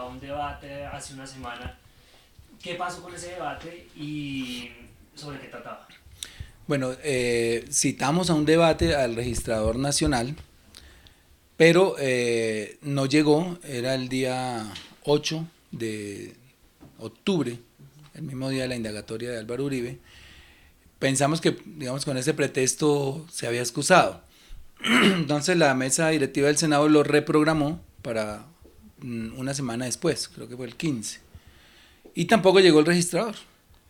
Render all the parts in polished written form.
a un debate hace una semana. ¿Qué pasó con ese debate y sobre qué trataba? Bueno, citamos a un debate al registrador nacional, pero no llegó, era el día 8 de octubre, el mismo día de la indagatoria de Álvaro Uribe. Pensamos que, digamos, con ese pretexto se había excusado. Entonces la mesa directiva del Senado lo reprogramó para una semana después, creo que fue el 15. Y tampoco llegó el registrador.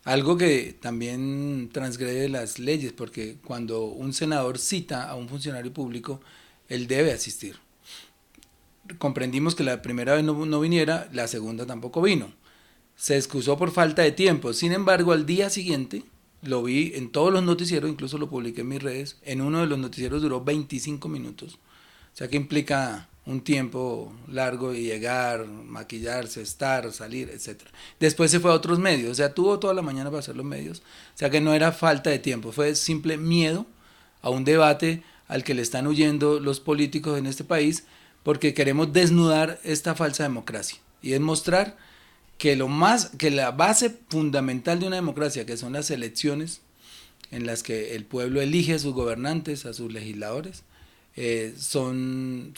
Algo que también transgrede las leyes, porque cuando un senador cita a un funcionario público, él debe asistir. Comprendimos que la primera vez no viniera, la segunda tampoco vino. Se excusó por falta de tiempo. Sin embargo, al día siguiente, lo vi en todos los noticieros, incluso lo publiqué en mis redes, en uno de los noticieros duró 25 minutos. O sea que implica un tiempo largo de llegar, maquillarse, estar, salir, etcétera. Después se fue a otros medios, o sea, tuvo toda la mañana para hacer los medios. O sea que no era falta de tiempo, fue simple miedo a un debate al que le están huyendo los políticos en este país porque queremos desnudar esta falsa democracia y es mostrar que la base fundamental de una democracia, que son las elecciones en las que el pueblo elige a sus gobernantes, a sus legisladores, son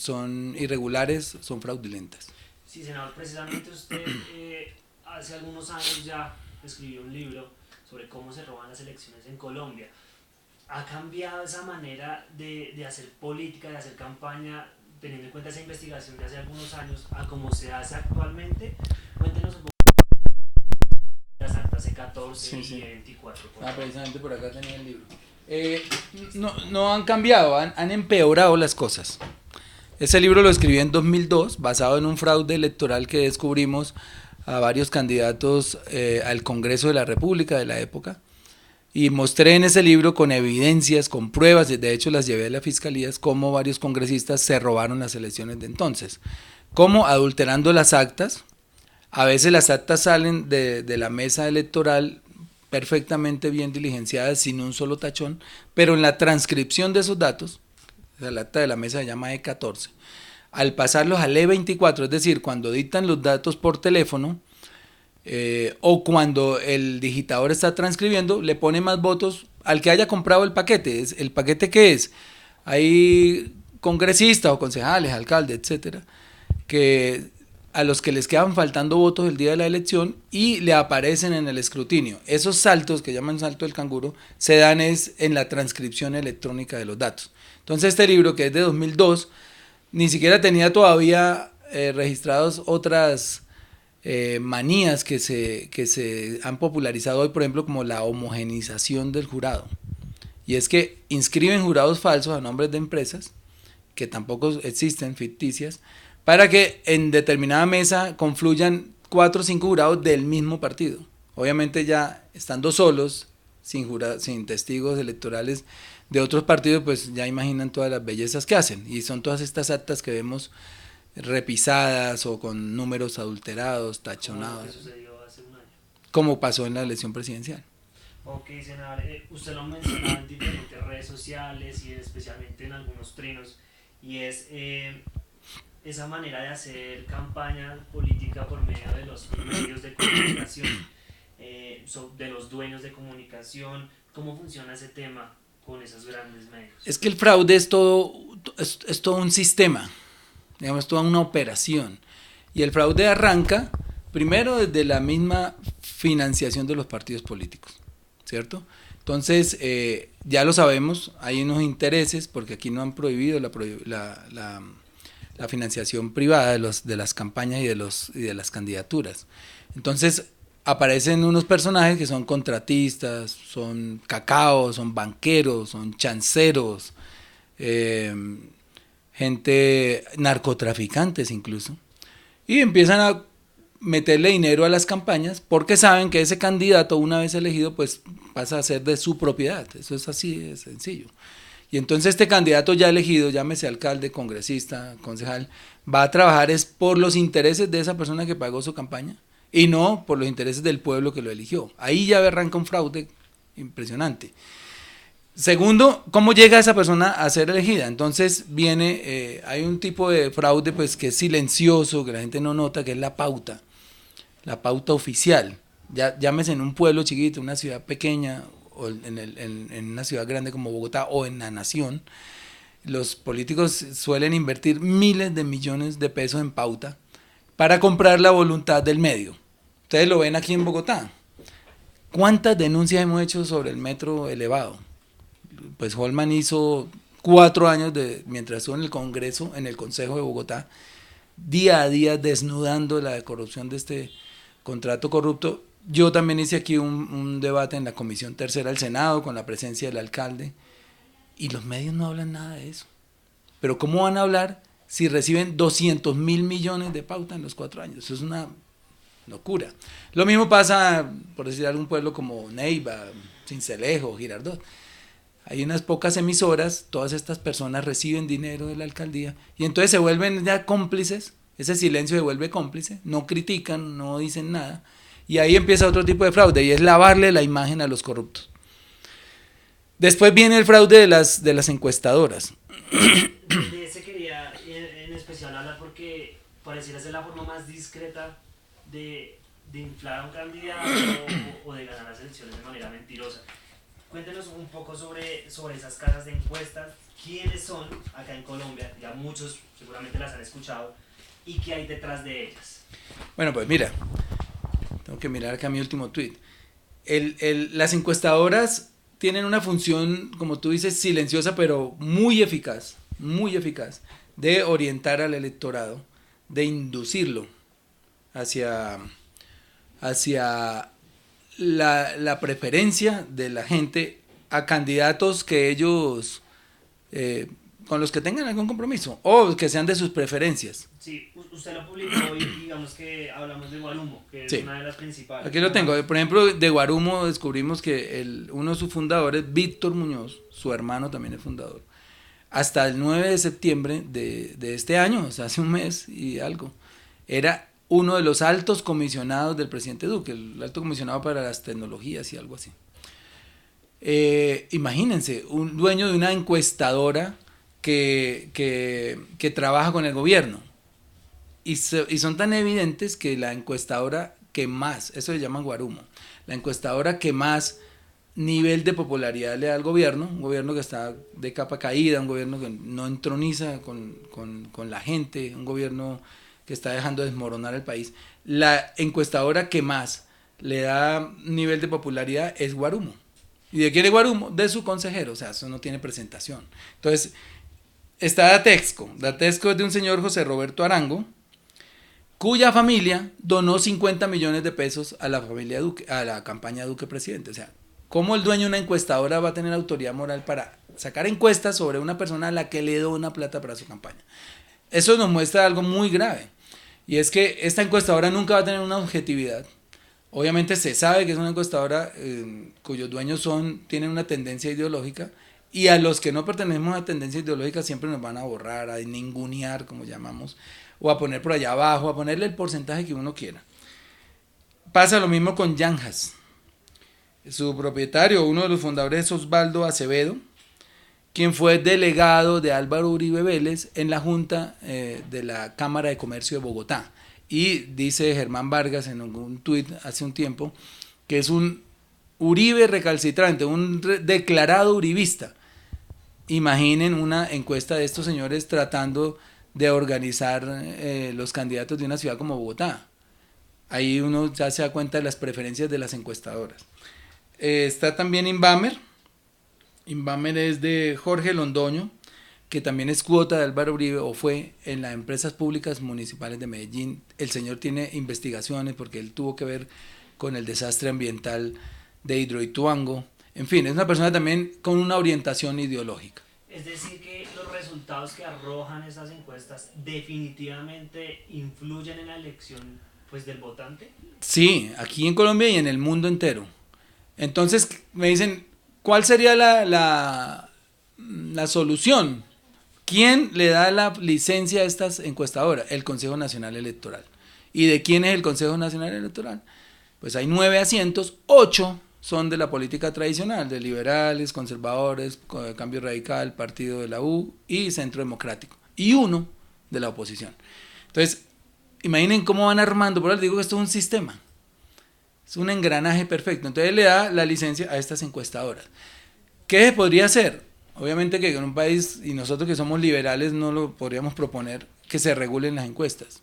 irregulares, son fraudulentas. Sí, senador, precisamente usted hace algunos años ya escribió un libro sobre cómo se roban las elecciones en Colombia. ¿Ha cambiado esa manera de hacer política, de hacer campaña, teniendo en cuenta esa investigación de hace algunos años, a cómo se hace actualmente? Cuéntenos un poco de las actas C14 Sí, y sí. E24, por favor. Precisamente por acá tenía el libro. No han cambiado, han empeorado las cosas. Ese libro lo escribí en 2002, basado en un fraude electoral que descubrimos a varios candidatos al Congreso de la República de la época. Y mostré en ese libro con evidencias, con pruebas, de hecho las llevé a la fiscalía, cómo varios congresistas se robaron las elecciones de entonces. Cómo adulterando las actas, a veces las actas salen de la mesa electoral perfectamente bien diligenciadas, sin un solo tachón, pero en la transcripción de esos datos, el acta de la mesa se llama E14, al pasarlos al E24, es decir, cuando dictan los datos por teléfono, o cuando el digitador está transcribiendo, le pone más votos al que haya comprado el paquete. ¿El paquete qué es? Hay congresistas o concejales, alcaldes, etcétera, que a los que les quedan faltando votos el día de la elección y le aparecen en el escrutinio. Esos saltos, que llaman salto del canguro, se dan es en la transcripción electrónica de los datos. Entonces este libro, que es de 2002, ni siquiera tenía todavía registrados otras manías que se han popularizado hoy, por ejemplo, como la homogenización del jurado. Y es que inscriben jurados falsos a nombres de empresas, que tampoco existen, ficticias, para que en determinada mesa confluyan 4 o 5 jurados del mismo partido. Obviamente ya estando solos, sin testigos electorales de otros partidos, pues ya imaginan todas las bellezas que hacen. Y son todas estas actas que vemos repisadas o con números adulterados, Como lo que tachonados, sucedió hace un año. como pasó en la elección presidencial. Ok, senador, usted lo mencionaba en diferentes redes sociales y especialmente en algunos trinos, y es esa manera de hacer campaña política por medio de los medios de comunicación, de los dueños de comunicación. ¿Cómo funciona ese tema con esos grandes medios? Es que el fraude es todo un sistema, digamos, toda una operación. Y el fraude arranca primero desde la misma financiación de los partidos políticos, ¿cierto? Entonces, ya lo sabemos, hay unos intereses, porque aquí no han prohibido la financiación privada de las campañas y de las candidaturas. Entonces, aparecen unos personajes que son contratistas, son cacaos, son banqueros, son chanceros, eh, gente, narcotraficantes incluso, y empiezan a meterle dinero a las campañas porque saben que ese candidato, una vez elegido, pues pasa a ser de su propiedad. Eso es así de sencillo. Y entonces este candidato ya elegido, llámese alcalde, congresista, concejal, va a trabajar es por los intereses de esa persona que pagó su campaña y no por los intereses del pueblo que lo eligió. Ahí ya arranca un fraude impresionante. Segundo, ¿cómo llega esa persona a ser elegida? Entonces hay un tipo de fraude pues que es silencioso, que la gente no nota, que es la pauta oficial. Llámese en un pueblo chiquito, una ciudad pequeña, o en una ciudad grande como Bogotá o en la nación, los políticos suelen invertir miles de millones de pesos en pauta para comprar la voluntad del medio. Ustedes lo ven aquí en Bogotá. ¿Cuántas denuncias hemos hecho sobre el metro elevado? Pues Holman hizo 4 años mientras estuvo en el Congreso, en el Consejo de Bogotá, día a día desnudando la corrupción de este contrato corrupto. Yo también hice aquí un debate en la Comisión Tercera del Senado con la presencia del alcalde y los medios no hablan nada de eso. Pero ¿cómo van a hablar si reciben 200.000 millones de pauta en los 4 años? Eso es una locura. Lo mismo pasa, por decir algún pueblo como Neiva, Sincelejo, Girardot. Hay unas pocas emisoras, todas estas personas reciben dinero de la alcaldía y entonces se vuelven ya cómplices, ese silencio se vuelve cómplice, no critican, no dicen nada y ahí empieza otro tipo de fraude y es lavarle la imagen a los corruptos. Después viene el fraude de las encuestadoras. De ese quería en especial hablar porque pareciera ser la forma más discreta de inflar a un candidato o de ganar las elecciones de manera mentirosa. Cuéntenos un poco sobre esas casas de encuestas, quiénes son acá en Colombia, ya muchos seguramente las han escuchado, y qué hay detrás de ellas. Bueno, pues mira, tengo que mirar acá mi último tweet. Las encuestadoras tienen una función, como tú dices, silenciosa, pero muy eficaz, de orientar al electorado, de inducirlo hacia la preferencia de la gente a candidatos que ellos con los que tengan algún compromiso o que sean de sus preferencias. Sí, usted lo publicó y digamos que hablamos de Guarumo, que es una de las principales. Aquí lo tengo. Por ejemplo, de Guarumo descubrimos que uno de sus fundadores, Víctor Muñoz, su hermano también es fundador, hasta el 9 de septiembre de este año, o sea, hace un mes y algo, era uno de los altos comisionados del presidente Duque, el alto comisionado para las tecnologías y algo así. Imagínense, un dueño de una encuestadora que trabaja con el gobierno. Y son tan evidentes que la encuestadora que más, eso le llaman Guarumo, la encuestadora que más nivel de popularidad le da al gobierno, un gobierno que está de capa caída, un gobierno que no entroniza con la gente, un gobierno que está dejando desmoronar el país. La encuestadora que más le da nivel de popularidad es Guarumo. ¿Y de quién es Guarumo? De su consejero, o sea, eso no tiene presentación. Entonces, está Datexco. Datexco es de un señor José Roberto Arango, cuya familia donó 50 millones de pesos a la familia Duque, a la campaña Duque presidente. O sea, ¿cómo el dueño de una encuestadora va a tener autoridad moral para sacar encuestas sobre una persona a la que le dona plata para su campaña? Eso nos muestra algo muy grave. Y es que esta encuestadora nunca va a tener una objetividad. Obviamente se sabe que es una encuestadora cuyos dueños tienen una tendencia ideológica y a los que no pertenecemos a tendencia ideológica siempre nos van a borrar, a ningunear, como llamamos, o a poner por allá abajo, a ponerle el porcentaje que uno quiera. Pasa lo mismo con Yanjas. Su propietario, uno de los fundadores es Osvaldo Acevedo, quien fue delegado de Álvaro Uribe Vélez en la Junta de la Cámara de Comercio de Bogotá. Y dice Germán Vargas en un tuit hace un tiempo que es un Uribe recalcitrante, un declarado uribista. Imaginen una encuesta de estos señores tratando de organizar los candidatos de una ciudad como Bogotá. Ahí uno ya se da cuenta de las preferencias de las encuestadoras. Está también Inbamer. Inbamer es de Jorge Londoño, que también es cuota de Álvaro Uribe o fue en las empresas públicas municipales de Medellín. El señor tiene investigaciones porque él tuvo que ver con el desastre ambiental de Hidroituango. En fin, es una persona también con una orientación ideológica. Es decir, que los resultados que arrojan esas encuestas definitivamente influyen en la elección pues, del votante. Sí, aquí en Colombia y en el mundo entero. Entonces me dicen, ¿cuál sería la solución? ¿Quién le da la licencia a estas encuestadoras? El Consejo Nacional Electoral. ¿Y de quién es el Consejo Nacional Electoral? Pues hay 9 asientos, 8 son de la política tradicional, de liberales, conservadores, Cambio Radical, Partido de la U y Centro Democrático, y uno de la oposición. Entonces, imaginen cómo van armando, por eso les digo que esto es un sistema, es un engranaje perfecto. Entonces le da la licencia a estas encuestadoras. ¿Qué se podría hacer? Obviamente que en un país, y nosotros que somos liberales no lo podríamos proponer, que se regulen las encuestas,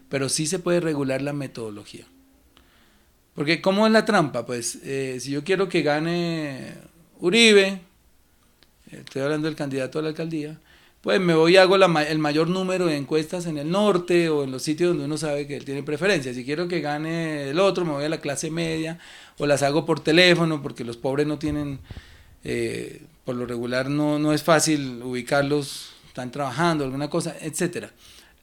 pero sí se puede regular la metodología. Porque ¿cómo es la trampa? Pues si yo quiero que gane Uribe, estoy hablando del candidato a la alcaldía, pues me voy y hago el mayor número de encuestas en el norte o en los sitios donde uno sabe que él tiene preferencia. Si quiero que gane el otro, me voy a la clase media o las hago por teléfono porque los pobres no tienen, por lo regular no es fácil ubicarlos, están trabajando, alguna cosa, etcétera.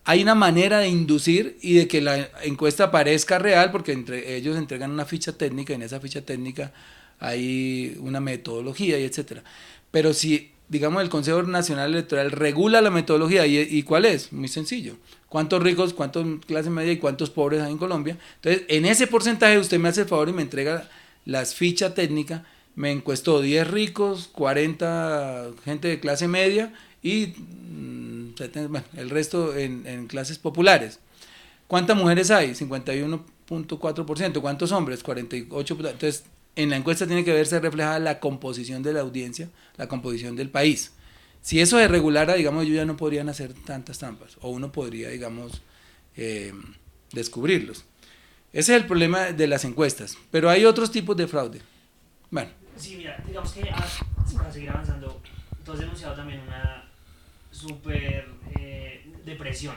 Hay una manera de inducir y de que la encuesta parezca real porque ellos entregan una ficha técnica y en esa ficha técnica hay una metodología y etcétera. Pero si, digamos, el Consejo Nacional Electoral regula la metodología, ¿y cuál es? Muy sencillo. ¿Cuántos ricos, cuántos clase media y cuántos pobres hay en Colombia? Entonces, en ese porcentaje usted me hace el favor y me entrega las fichas técnicas, me encuestó 10 ricos, 40 gente de clase media y bueno, el resto en clases populares. ¿Cuántas mujeres hay? 51.4%. ¿Cuántos hombres? 48%. Entonces, en la encuesta tiene que verse reflejada la composición de la audiencia, la composición del país. Si eso se regulara, digamos, ellos ya no podrían hacer tantas trampas, o uno podría, digamos, descubrirlos. Ese es el problema de las encuestas, pero hay otros tipos de fraude. Bueno. Sí, mira, digamos que para seguir avanzando, tú has denunciado también una súper depresión.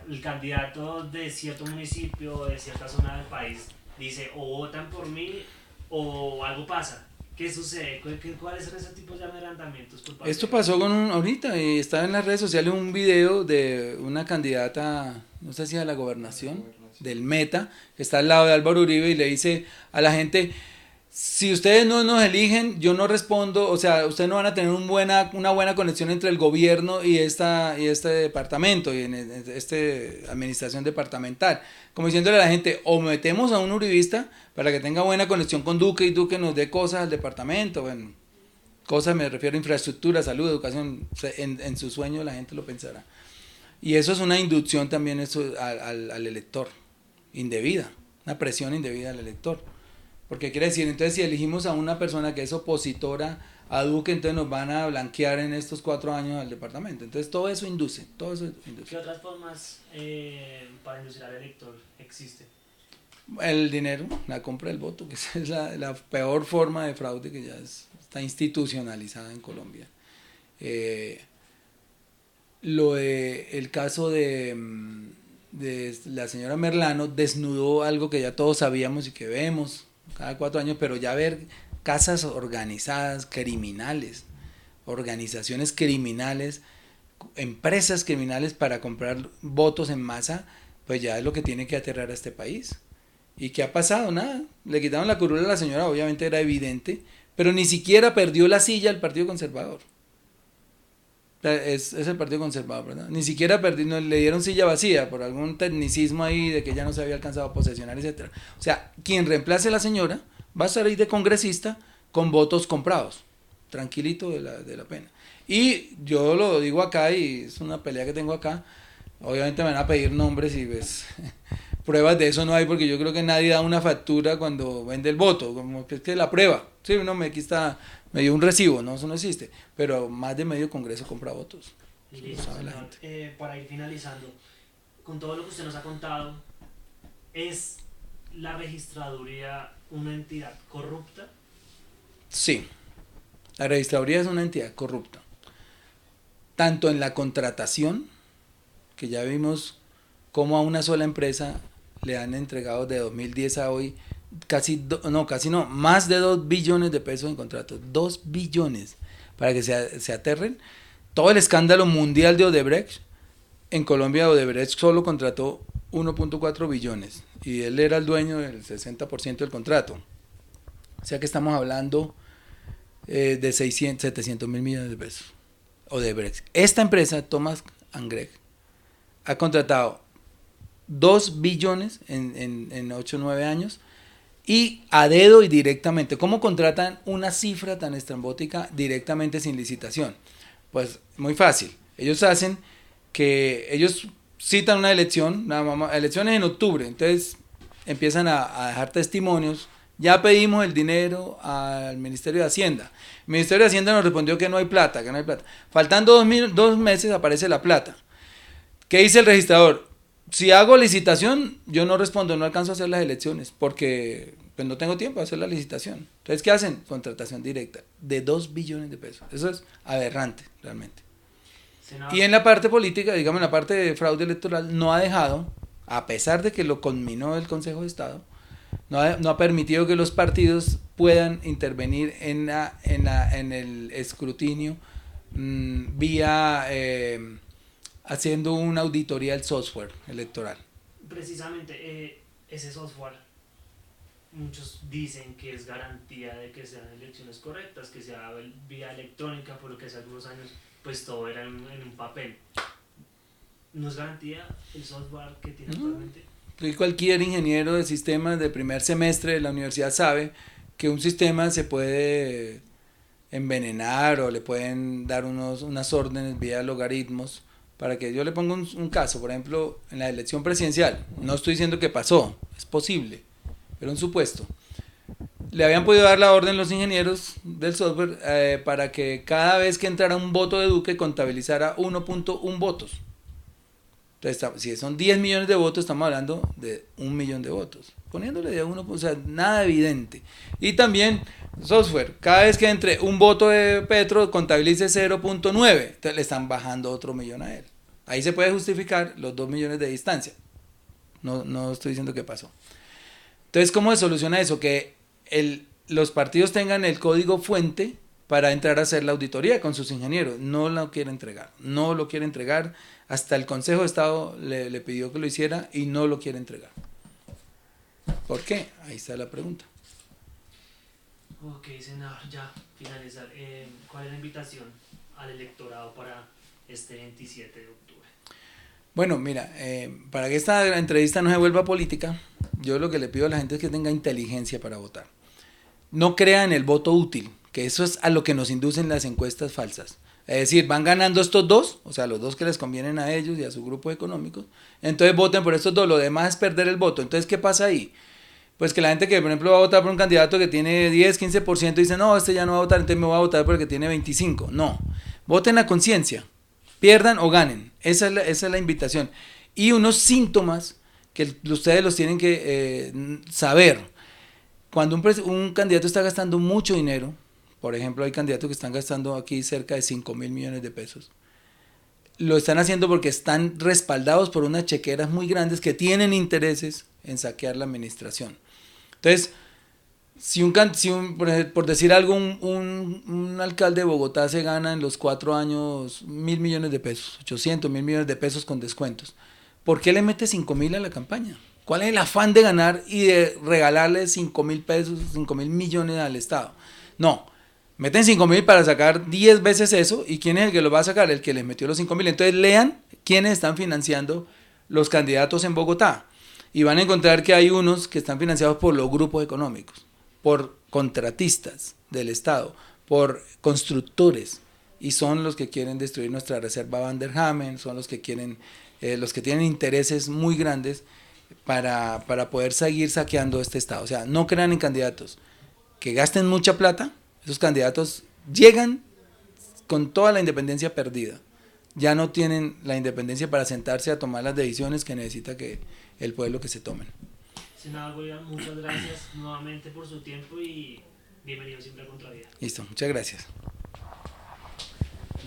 El candidato de cierto municipio, de cierta zona del país, dice o votan por mí o algo pasa. ¿Qué sucede? ¿Cuáles son esos tipos de amedrentamientos? Esto pasó ahorita, estaba en las redes sociales un video de una candidata, no sé si a la gobernación, del Meta, que está al lado de Álvaro Uribe y le dice a la gente: si ustedes no nos eligen, yo no respondo, o sea, ustedes no van a tener una buena conexión entre el gobierno y este departamento, y en esta administración departamental. Como diciéndole a la gente, o metemos a un uribista para que tenga buena conexión con Duque y Duque nos dé cosas al departamento, bueno, cosas me refiero a infraestructura, salud, educación, en su sueño la gente lo pensará. Y eso es una inducción también al elector, indebida, una presión indebida al elector. Porque quiere decir, entonces si elegimos a una persona que es opositora a Duque, entonces nos van a blanquear en estos 4 años al departamento. Entonces todo eso induce. ¿Qué otras formas para inducir al elector existen? El dinero, la compra del voto, que esa es la peor forma de fraude que ya está institucionalizada en Colombia. El caso de la señora Merlano desnudó algo que ya todos sabíamos y que vemos cada 4 años, pero ya ver casas organizadas, criminales, organizaciones criminales, empresas criminales para comprar votos en masa, pues ya es lo que tiene que aterrar a este país. ¿Y qué ha pasado? Nada, le quitaron la curula a la señora, obviamente era evidente, pero ni siquiera perdió la silla al Partido Conservador. Es el Partido Conservador, ¿verdad? Ni siquiera no, le dieron silla vacía por algún tecnicismo ahí de que ya no se había alcanzado a posesionar, etc. O sea, quien reemplace a la señora va a estar ahí de congresista con votos comprados, tranquilito de la pena. Y yo lo digo acá, y es una pelea que tengo acá, obviamente me van a pedir nombres y pues pruebas de eso no hay, porque yo creo que nadie da una factura cuando vende el voto, como que es que la prueba, sí, no, aquí está, me dio un recibo, no, eso no existe, pero más de medio Congreso compra votos. Listo, señor, para ir finalizando, con todo lo que usted nos ha contado, ¿es la registraduría una entidad corrupta? Sí, la registraduría es una entidad corrupta, tanto en la contratación, que ya vimos cómo a una sola empresa le han entregado de 2010 a hoy más de 2 billones de pesos en contratos, 2 billones, para que se aterren. Todo el escándalo mundial de Odebrecht, en Colombia Odebrecht solo contrató 1.4 billones y él era el dueño del 60% del contrato. O sea que estamos hablando de 700 mil millones de pesos. Odebrecht. Esta empresa, Thomas & Gregg, ha contratado 2 billones en 8 o 9 años y a dedo y directamente. ¿Cómo contratan una cifra tan estrambótica directamente sin licitación? Pues muy fácil. Ellos citan una elección, elecciones en octubre, entonces empiezan a dejar testimonios. Ya pedimos el dinero al Ministerio de Hacienda. El Ministerio de Hacienda nos respondió que no hay plata, que no hay plata. Faltando 2 meses aparece la plata. ¿Qué dice el registrador? Si hago licitación, yo no respondo, no alcanzo a hacer las elecciones, porque pues, no tengo tiempo de hacer la licitación. Entonces, ¿qué hacen? Contratación directa de 2 billones de pesos. Eso es aberrante, realmente. Y en la parte política, digamos, en la parte de fraude electoral, no ha dejado, a pesar de que lo conminó el Consejo de Estado, no ha permitido que los partidos puedan intervenir en el escrutinio vía haciendo una auditoría del software electoral. Precisamente ese software, muchos dicen que es garantía de que sean elecciones correctas, que sea vía electrónica, por lo que hace algunos años pues todo era en un papel. ¿No es garantía el software que tiene actualmente? Cualquier ingeniero de sistemas de primer semestre de la universidad sabe que un sistema se puede envenenar o le pueden dar unas órdenes vía logaritmos. Para que yo le ponga un caso, por ejemplo, en la elección presidencial, no estoy diciendo que pasó, es posible, pero un supuesto. Le habían podido dar la orden los ingenieros del software para que cada vez que entrara un voto de Duque contabilizara 1.1 votos. Entonces, si son 10 millones de votos, estamos hablando de 1 millón de votos. Poniéndole de 1, o sea, nada evidente. Y también software, cada vez que entre un voto de Petro, contabilice 0.9. Entonces le están bajando otro millón a él. Ahí se puede justificar los 2 millones de distancia. No estoy diciendo que pasó. Entonces, ¿cómo se soluciona eso? Que los partidos tengan el código fuente para entrar a hacer la auditoría con sus ingenieros. No lo quiere entregar. Hasta el Consejo de Estado le pidió que lo hiciera y no lo quiere entregar. ¿Por qué? Ahí está la pregunta. Ok, senador, ya finalizar. ¿Cuál es la invitación al electorado para este 27 de octubre? Bueno, mira, para que esta entrevista no se vuelva política, yo lo que le pido a la gente es que tenga inteligencia para votar. No crea en el voto útil, que eso es a lo que nos inducen las encuestas falsas. Es decir, van ganando estos dos, o sea, los dos que les convienen a ellos y a su grupo económico, entonces voten por estos dos, lo demás es perder el voto. Entonces, ¿qué pasa ahí? Pues que la gente que, por ejemplo, va a votar por un candidato que tiene 10, 15%, dice, no, este ya no va a votar, entonces me voy a votar porque tiene 25%. No, voten a conciencia, pierdan o ganen, esa es la invitación. Y unos síntomas que ustedes los tienen que saber. Cuando un candidato está gastando mucho dinero, por ejemplo, hay candidatos que están gastando aquí cerca de 5.000 millones de pesos. Lo están haciendo porque están respaldados por unas chequeras muy grandes que tienen intereses en saquear la administración. Entonces, por decir algo, un alcalde de Bogotá se gana en los 4 años 1.000 millones de pesos, 800, 1.000 millones de pesos con descuentos. ¿Por qué le mete 5.000 a la campaña? ¿Cuál es el afán de ganar y de regalarle 5.000 pesos, 5.000 millones al Estado? No. Meten 5.000 para sacar 10 veces eso. ¿Y quién es el que lo va a sacar? El que les metió los 5.000. Entonces lean quiénes están financiando los candidatos en Bogotá. Y van a encontrar que hay unos que están financiados por los grupos económicos, por contratistas del Estado, por constructores. Y son los que quieren destruir nuestra reserva Van der Hamen, son los que quieren, los que tienen intereses muy grandes para poder seguir saqueando este Estado. O sea, no crean en candidatos que gasten mucha plata. Esos candidatos llegan con toda la independencia perdida. Ya no tienen la independencia para sentarse a tomar las decisiones que necesita que el pueblo que se tomen. Senador Bolívar, muchas gracias nuevamente por su tiempo y bienvenido siempre a Contravía. Listo, muchas gracias.